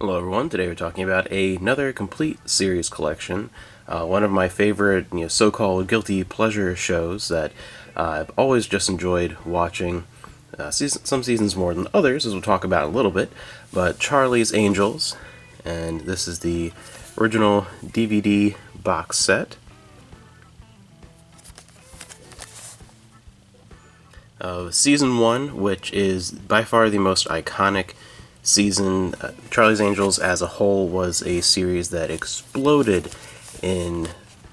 Hello everyone, today we're talking about another complete series collection. One of my favorite so-called guilty pleasure shows that I've always just enjoyed watching. Some seasons more than others, as we'll talk about in a little bit. But Charlie's Angels, and this is the original DVD box set. Season 1, which is by far the most iconic season. Charlie's Angels as a whole was a series that exploded in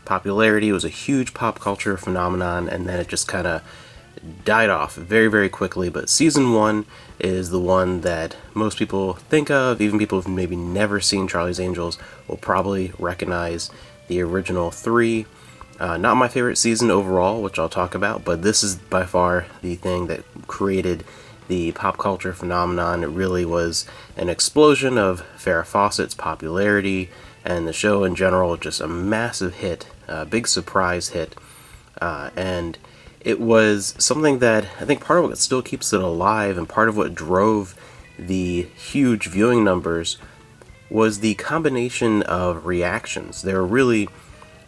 popularity. It was a huge pop culture phenomenon, and then it just kind of died off very, very quickly. But season 1 is the one that most people think of. Even people who've maybe never seen Charlie's Angels will probably recognize the original 3. Not my favorite season overall, which I'll talk about, but this is by far the thing that created the pop culture phenomenon. It really was an explosion of Farrah Fawcett's popularity, and the show in general just a massive hit, a big surprise hit. And it was something that I think part of what still keeps it alive and part of what drove the huge viewing numbers was the combination of reactions. There were really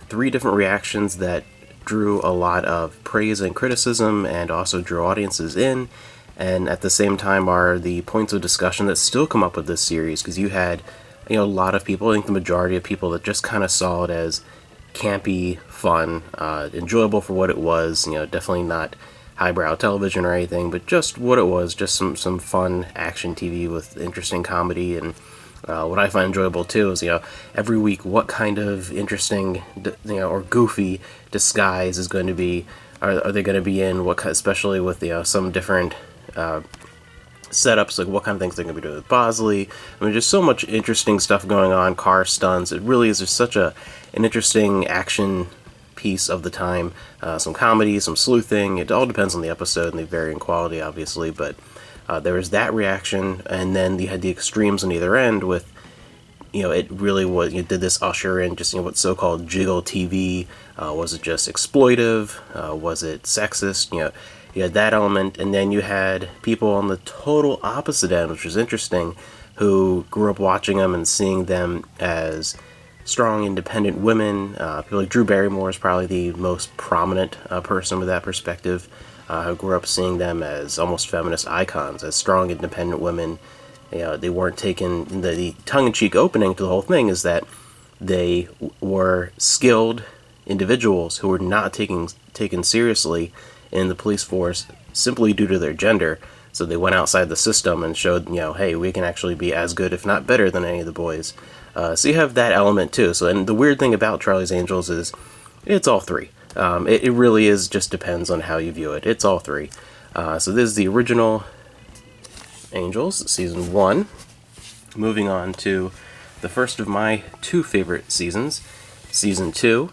3 different reactions that drew a lot of praise and criticism and also drew audiences in, and at the same time are the points of discussion that still come up with this series, because you had a lot of people, I think the majority of people, that just kind of saw it as campy, fun, enjoyable for what it was, definitely not highbrow television or anything, but just what it was, just some fun action TV with interesting comedy. And what I find enjoyable too is, every week what kind of interesting, or goofy disguise is going to be, are they going to be in, what kind, especially with, some different setups, like what kind of things they're going to be doing with Bosley. I mean, just so much interesting stuff going on, car stunts. It really is just such an interesting action piece of the time. Some comedy, some sleuthing. It all depends on the episode and the varying quality, obviously, but there was that reaction, and then you had the extremes on either end with, it really was, did this usher in just, what's so-called jiggle TV? Was it just exploitive? Was it sexist? You had that element, and then you had people on the total opposite end, which was interesting, who grew up watching them and seeing them as strong, independent women. People like Drew Barrymore is probably the most prominent person with that perspective, who grew up seeing them as almost feminist icons, as strong, independent women. They weren't taken. The tongue-in-cheek opening to the whole thing is that they were skilled individuals who were not taken seriously in the police force simply due to their gender. So they went outside the system and showed, hey, we can actually be as good, if not better, than any of the boys. So you have that element too. So, and the weird thing about Charlie's Angels is it's all 3. It really is, just depends on how you view it. It's all 3. So this is the original Angels, season 1. Moving on to the first of my 2 favorite seasons, season 2.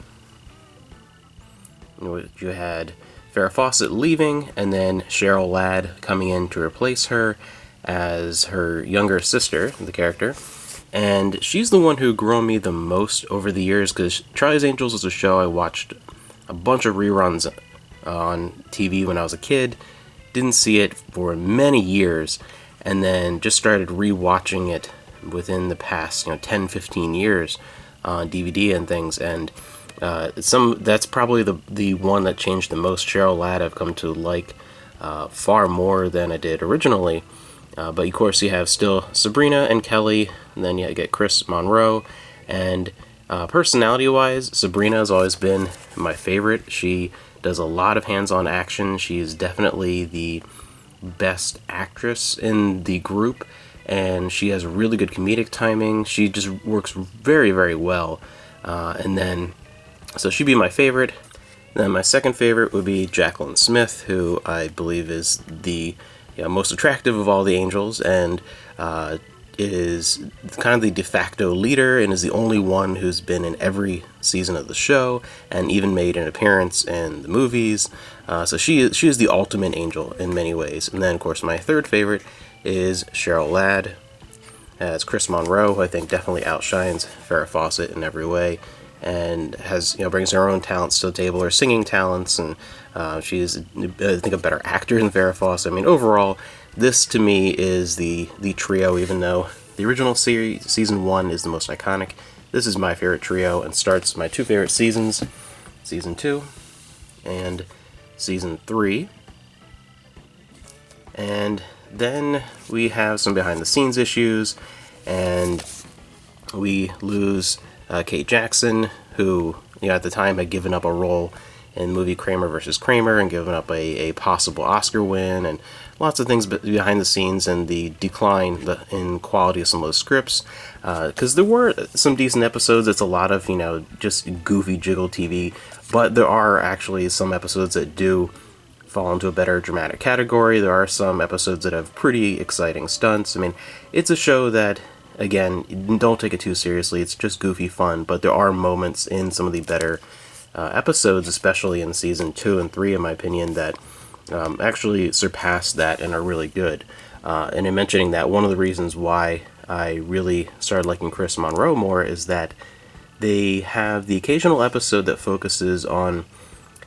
You had Farrah Fawcett leaving, and then Cheryl Ladd coming in to replace her as her younger sister, the character. And she's the one who grew on me the most over the years, because Charlie's Angels was a show I watched a bunch of reruns on TV when I was a kid. Didn't see it for many years, and then just started rewatching it within the past 10-15 years on DVD and things. And that's probably the one that changed the most. Cheryl Ladd I've come to like far more than I did originally. But of course you have still Sabrina and Kelley, and then you get Kris, Munroe, and personality-wise, Sabrina has always been my favorite. She does a lot of hands-on action. She's definitely the best actress in the group, and she has really good comedic timing. She just works very, very well. So she'd be my favorite. Then my second favorite would be Jacqueline Smith, who I believe is the most attractive of all the angels, and is kind of the de facto leader, and is the only one who's been in every season of the show, and even made an appearance in the movies. So she is the ultimate angel in many ways. And then, of course, my third favorite is Cheryl Ladd as Kris Munroe, who I think definitely outshines Farrah Fawcett in every way, and has brings her own talents to the table, her singing talents, and she's, I think, a better actor than Farrah Fawcett. I mean, overall, this to me is the trio, even though the original series, season 1 is the most iconic. This is my favorite trio and starts my 2 favorite seasons, season 2 and season 3. And then we have some behind the scenes issues, and we lose Kate Jackson, who, at the time had given up a role in the movie Kramer versus Kramer and given up a possible Oscar win, and lots of things behind the scenes, and the decline in quality of some of those scripts. Because there were some decent episodes. It's a lot of, just goofy jiggle TV, but there are actually some episodes that do fall into a better dramatic category. There are some episodes that have pretty exciting stunts. I mean, it's a show that, again, don't take it too seriously. It's just goofy fun, but there are moments in some of the better episodes, especially in season 2 and 3, in my opinion, that actually surpass that and are really good. And in mentioning that, one of the reasons why I really started liking Kris Munroe more is that they have the occasional episode that focuses on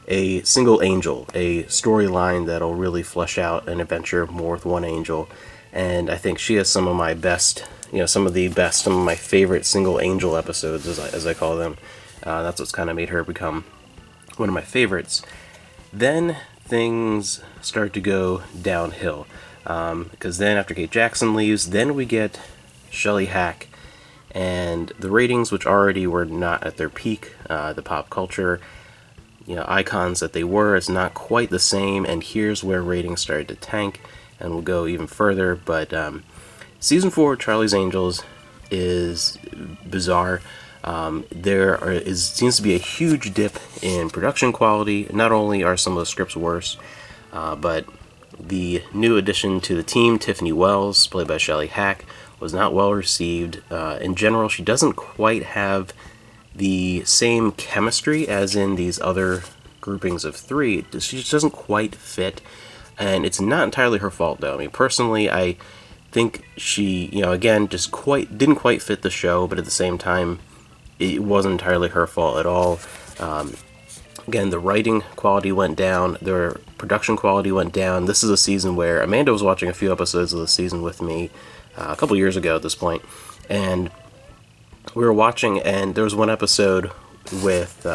a single angel, a storyline that'll really flesh out an adventure more with one angel. And I think she has some of my best, some of my favorite single angel episodes, as I call them. That's what's kind of made her become one of my favorites. Then things start to go downhill, because then after Kate Jackson leaves, then we get Shelly Hack, and the ratings, which already were not at their peak, the pop culture icons that they were, is not quite the same, and here's where ratings started to tank, and we'll go even further. But season 4 Charlie's Angels is bizarre. Seems to be a huge dip in production quality. Not only are some of the scripts worse, but the new addition to the team, Tiffany Wells, played by Shelly Hack, was not well received. In general, she doesn't quite have the same chemistry as in these other groupings of 3. She just doesn't quite fit, and it's not entirely her fault, though. I mean, personally, I think she, again, just didn't quite fit the show, but at the same time, it wasn't entirely her fault at all. Again, the writing quality went down, the production quality went down. This is a season where Amanda was watching a few episodes of the season with me a couple years ago at this point, and we were watching, and there was one episode with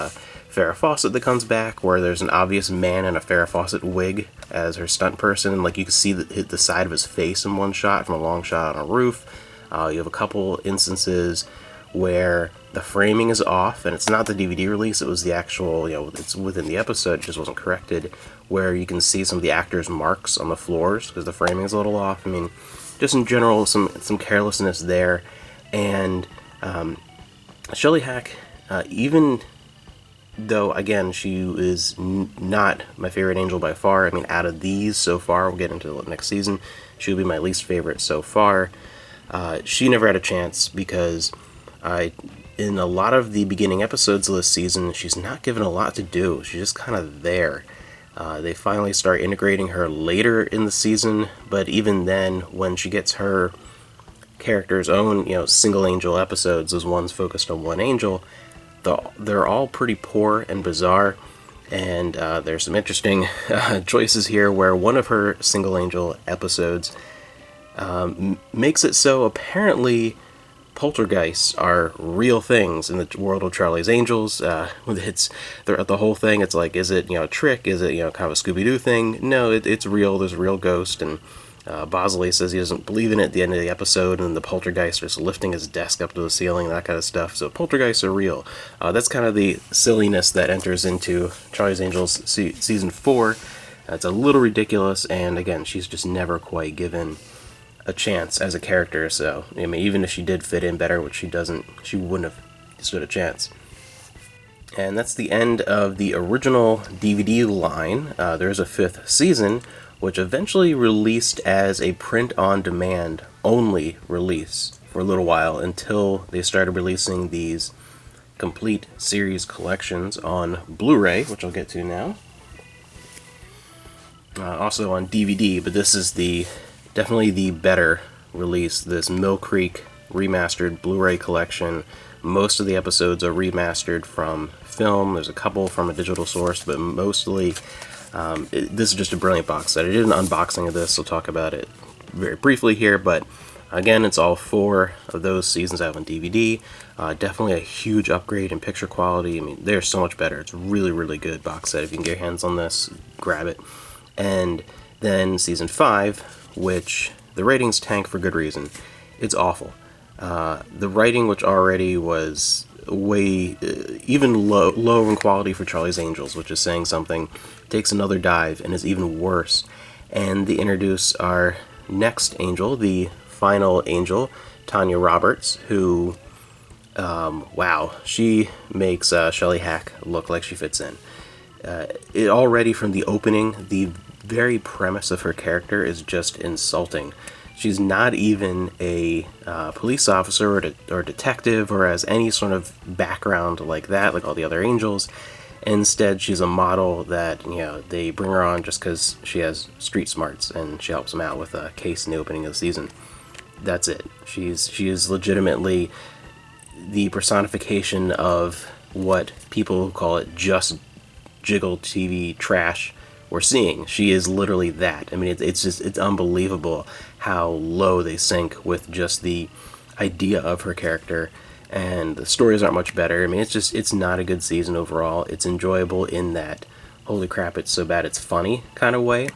Farrah Fawcett that comes back where there's an obvious man in a Farrah Fawcett wig as her stunt person, and like you can see the side of his face in one shot from a long shot on a roof. You have a couple instances where the framing is off, and it's not the DVD release, it was the actual, it's within the episode, it just wasn't corrected, where you can see some of the actors' marks on the floors because the framing is a little off. I mean, just in general, some carelessness there. And Shelly Hack, even though, again, she is not my favorite angel by far, I mean, out of these so far, we'll get into the next season, she'll be my least favorite so far. She never had a chance because in a lot of the beginning episodes of this season, she's not given a lot to do. She's just kind of there. They finally start integrating her later in the season, but even then, when she gets her character's own, single angel episodes, those ones focused on one angel, they're all pretty poor and bizarre, and there's some interesting choices here where one of her single angel episodes makes it so apparently poltergeists are real things in the world of Charlie's Angels. It's the whole thing. It's like, is it a trick? Is it kind of a Scooby-Doo thing? No, it's real. There's a real ghost, and Bosley says he doesn't believe in it at the end of the episode, and the poltergeist is lifting his desk up to the ceiling, that kind of stuff. So poltergeists are real. That's kind of the silliness that enters into Charlie's Angels season 4. It's a little ridiculous, and again, she's just never quite given a chance as a character. So I mean, even if she did fit in better, which she doesn't, she wouldn't have stood a chance. And that's the end of the original DVD line. There's a 5th season, which eventually released as a print-on-demand only release for a little while until they started releasing these complete series collections on Blu-ray, which I'll get to now. Also on DVD, but this is definitely the better release, this Mill Creek Remastered Blu-ray collection. Most of the episodes are remastered from film. There's a couple from a digital source, but mostly this is just a brilliant box set. I did an unboxing of this, so I'll talk about it very briefly here, but Again, it's all 4 of those seasons I have on DVD. Definitely a huge upgrade in picture quality. I mean, they're so much better. It's really, really good box set. If you can get your hands on this, grab it. And then season 5, which the ratings tank for good reason. It's awful. The writing, which already was way even lower in quality for Charlie's Angels, which is saying something, takes another dive and is even worse. And they introduce our next angel, the final angel, Tanya Roberts, who, wow, she makes Shelly Hack look like she fits in. It already from the opening, the very premise of her character is just insulting. She's not even a police officer or detective or has any sort of background like that, like all the other angels. Instead, she's a model that, they bring her on just because she has street smarts and she helps them out with a case in the opening of the season. That's it. She is legitimately the personification of what people who call it just jiggle TV trash we're seeing. She is literally that. I mean, it's unbelievable how low they sink with just the idea of her character, and the stories aren't much better. I mean, it's not a good season overall. It's enjoyable in that, holy crap, it's so bad it's funny kind of way,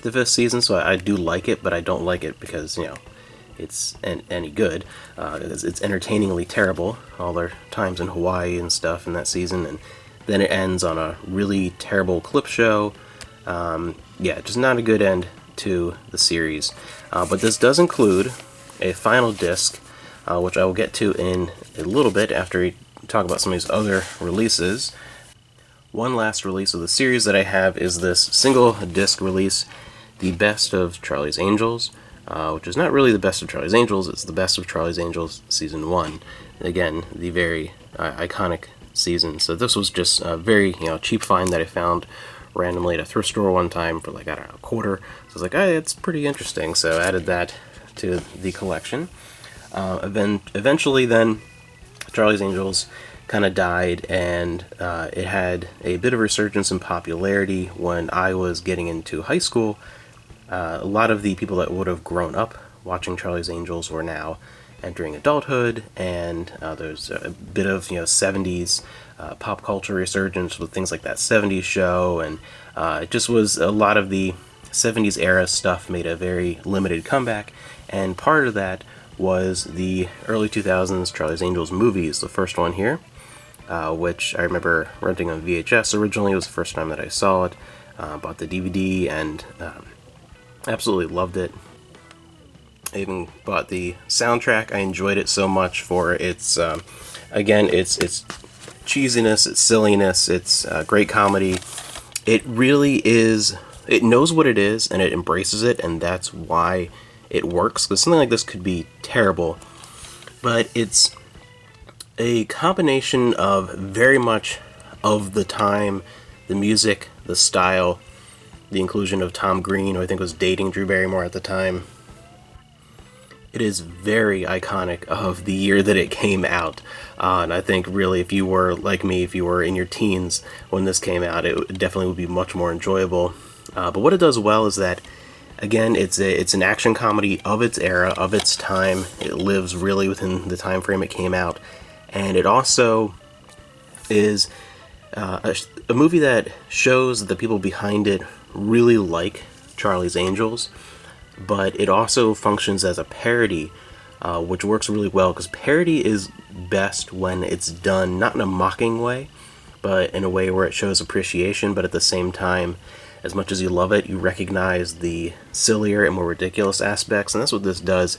the 5th season, so I do like it, but I don't like it because, it's any good. It's entertainingly terrible, all their times in Hawaii and stuff in that season, and then it ends on a really terrible clip show. Yeah, just not a good end to the series. But this does include a final disc, which I will get to in a little bit after we talk about some of these other releases. One last release of the series that I have is this single disc release, The Best of Charlie's Angels, which is not really The Best of Charlie's Angels, it's The Best of Charlie's Angels Season 1. Again, the very iconic season. So this was just a very cheap find that I found randomly at a thrift store one time for like, I don't know, a quarter. So I was like, hey, it's pretty interesting. So I added that to the collection. Eventually then, Charlie's Angels kind of died, and it had a bit of resurgence in popularity when I was getting into high school. A lot of the people that would have grown up watching Charlie's Angels were now entering adulthood, and there's a bit of 70s pop culture resurgence with things like that 70s show, and it just was a lot of the 70s era stuff made a very limited comeback, and part of that was the early 2000s Charlie's Angels movies. The first one here, which I remember renting on VHS originally. It was the first time that I saw it. Bought the DVD and absolutely loved it. I even bought the soundtrack. I enjoyed it so much for its, again, its cheesiness, its silliness, its great comedy. It really is, it knows what it is and it embraces it, and that's why it works, because something like this could be terrible, but it's a combination of very much of the time, the music, the style, the inclusion of Tom Green, who I think was dating Drew Barrymore at the time. It is very iconic of the year that it came out, and I think really if you were like me, if you were in your teens when this came out, it definitely would be much more enjoyable. But what it does well is that, again, it's an action comedy of its era, of its time. It lives really within the time frame it came out, and it also is a movie that shows that the people behind it really like Charlie's Angels, but it also functions as a parody, which works really well, because parody is best when it's done not in a mocking way, but in a way where it shows appreciation, but at the same time, as much as you love it, you recognize the sillier and more ridiculous aspects, and that's what this does.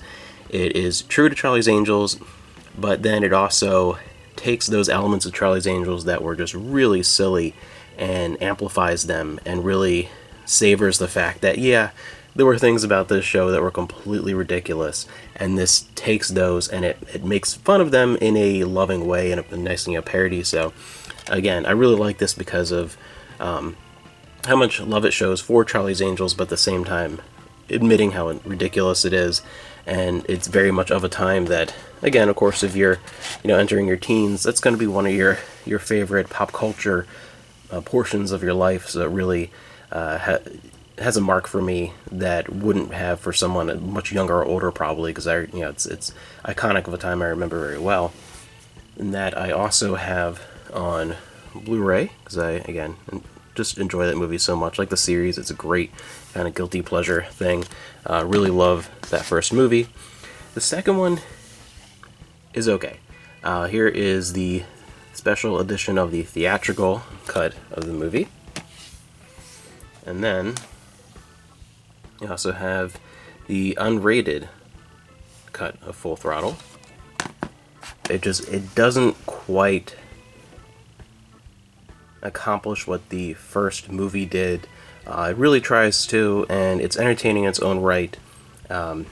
It is true to Charlie's Angels, but then it also takes those elements of Charlie's Angels that were just really silly and amplifies them, and really savors the fact that, yeah, there were things about this show that were completely ridiculous, and this takes those and it makes fun of them in a loving way and a nice parody. So again, I really like this because of how much love it shows for Charlie's Angels, but at the same time admitting how ridiculous it is. And it's very much of a time that, again, of course, if you're entering your teens, that's going to be one of your favorite pop culture portions of your life. So it really has a mark for me that wouldn't have for someone much younger or older, probably, because it's iconic of a time I remember very well. And that I also have on Blu-ray, because I, again, just enjoy that movie so much. Like the series, it's a great kind of guilty pleasure thing. Really love that first movie. The second one is okay. Here is the special edition of the theatrical cut of the movie. And then you also have the unrated cut of Full Throttle. It doesn't quite accomplish what the first movie did. It really tries to, and it's entertaining in its own right. And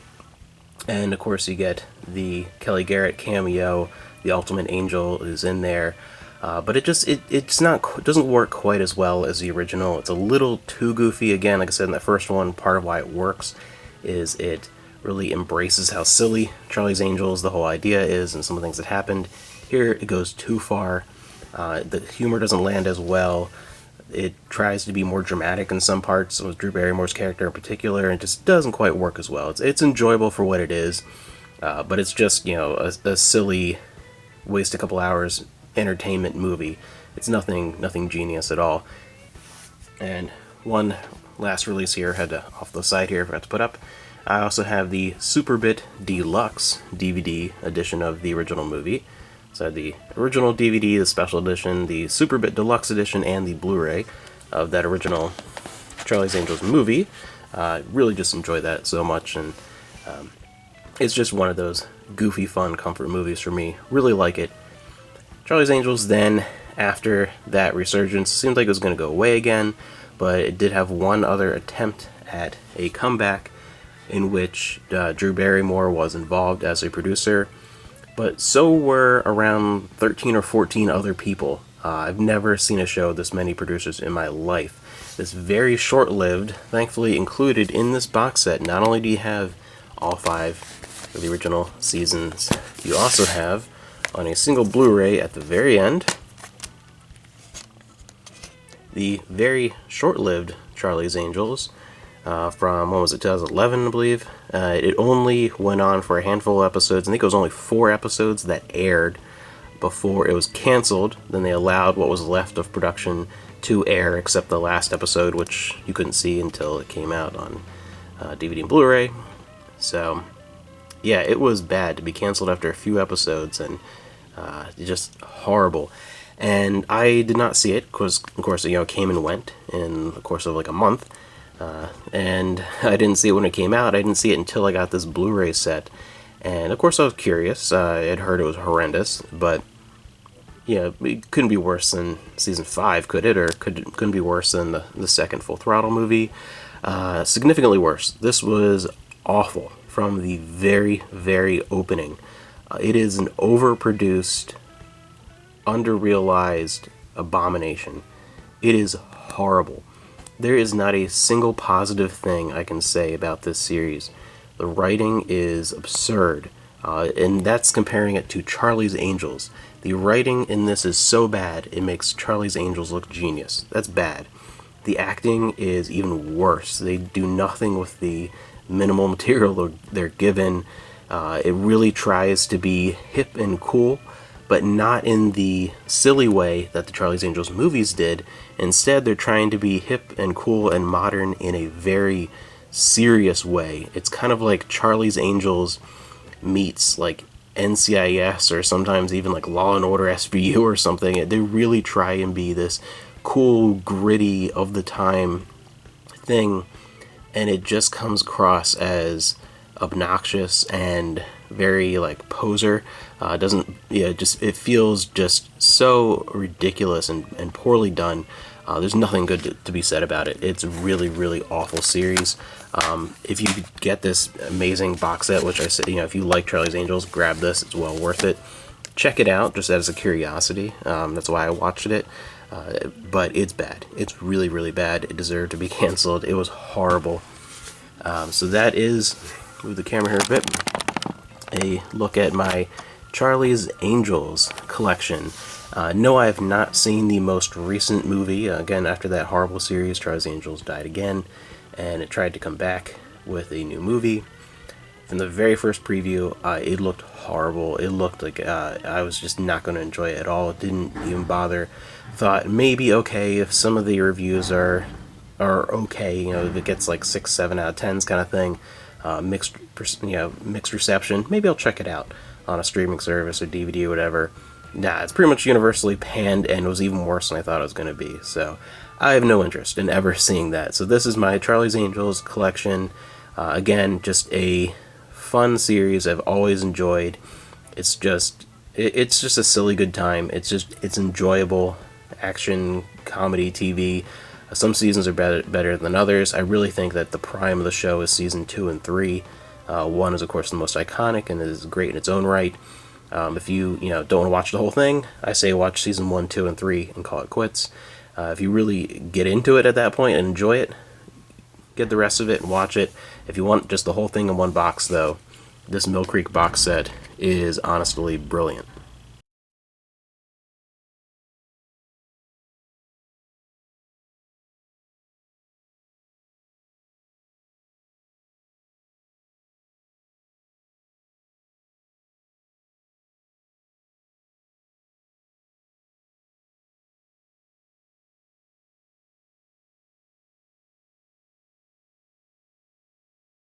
of course you get the Kelley Garret cameo. The Ultimate Angel is in there. But it doesn't work quite as well as the original. It's a little too goofy. Again, like I said in the first one, part of why it works is it really embraces how silly Charlie's Angels, the whole idea is, and some of the things that happened. Here, it goes too far. The humor doesn't land as well. It tries to be more dramatic in some parts, with Drew Barrymore's character in particular, and it just doesn't quite work as well. It's enjoyable for what it is, but it's just, a silly, waste a couple hours entertainment movie. It's nothing genius at all. And one last release here, off the side here, forgot to put up. I also have the Superbit Deluxe DVD edition of the original movie. So I had the original DVD, the special edition, the Superbit Deluxe edition, and the Blu-ray of that original Charlie's Angels movie. Really just enjoy that so much, and it's just one of those goofy, fun comfort movies for me. Really like it. Charlie's Angels then, after that resurgence, seemed like it was going to go away again, but it did have one other attempt at a comeback in which Drew Barrymore was involved as a producer, but so were around 13 or 14 other people. I've never seen a show with this many producers in my life. It's very short-lived, thankfully included in this box set. Not only do you have all 5 of the original seasons, you also have, on a single Blu-ray at the very end, the very short-lived Charlie's Angels from, 2011, I believe. It only went on for a handful of episodes. I think it was only 4 episodes that aired before it was canceled. Then they allowed what was left of production to air, except the last episode, which you couldn't see until it came out on DVD and Blu-ray. So yeah, it was bad to be canceled after a few episodes, and just horrible. And I did not see it, because, of course, it came and went in the course of like a month. And I didn't see it when it came out. I didn't see it until I got this Blu-ray set. And, of course, I was curious. I had heard it was horrendous, but, it couldn't be worse than Season 5, could it? Or couldn't be worse than the second Full Throttle movie. Significantly worse. This was awful from the very, very opening. It is an overproduced, underrealized abomination. It is horrible. There is not a single positive thing I can say about this series. The writing is absurd, and that's comparing it to Charlie's Angels. The writing in this is so bad, it makes Charlie's Angels look genius. That's bad. The acting is even worse. They do nothing with the minimal material they're given. It really tries to be hip and cool, but not in the silly way that the Charlie's Angels movies did. Instead, they're trying to be hip and cool and modern in a very serious way. It's kind of like Charlie's Angels meets like NCIS, or sometimes even like Law and Order SVU or something. They really try and be this cool, gritty, of the time thing, and it just comes across as obnoxious and very like poser. It feels just so ridiculous and poorly done. There's nothing good to be said about it. It's a really, really awful series. If you get this amazing box set, which I said, if you like Charlie's Angels, grab this. It's well worth it. Check it out just as a curiosity. That's why I watched it. But it's bad. It's really, really bad. It deserved to be canceled. It was horrible. So that is, move the camera here a bit, a look at my Charlie's Angels collection. No, I have not seen the most recent movie. Again, after that horrible series, Charlie's Angels died again. and it tried to come back with a new movie. From the very first preview, it looked horrible. It looked like I was just not going to enjoy it at all. It didn't even bother. Thought maybe okay if some of the reviews are okay. You know, if it gets like 6, 7 out of 10s kind of thing, mixed reception. Maybe I'll check it out on a streaming service or DVD or whatever. Nah, it's pretty much universally panned and was even worse than I thought it was going to be. So I have no interest in ever seeing that. So this is my Charlie's Angels collection. Again, just a fun series I've always enjoyed. It's just a silly good time. It's enjoyable action comedy TV. Some seasons are better than others. I really think that the prime of the show is season 2 and 3. 1 is of course the most iconic and is great in its own right. If you don't want to watch the whole thing, I say watch season 1, 2, and 3 and call it quits. If you really get into it at that point and enjoy it, get the rest of it and watch it. If you want just the whole thing in one box, though, this Mill Creek box set is honestly brilliant.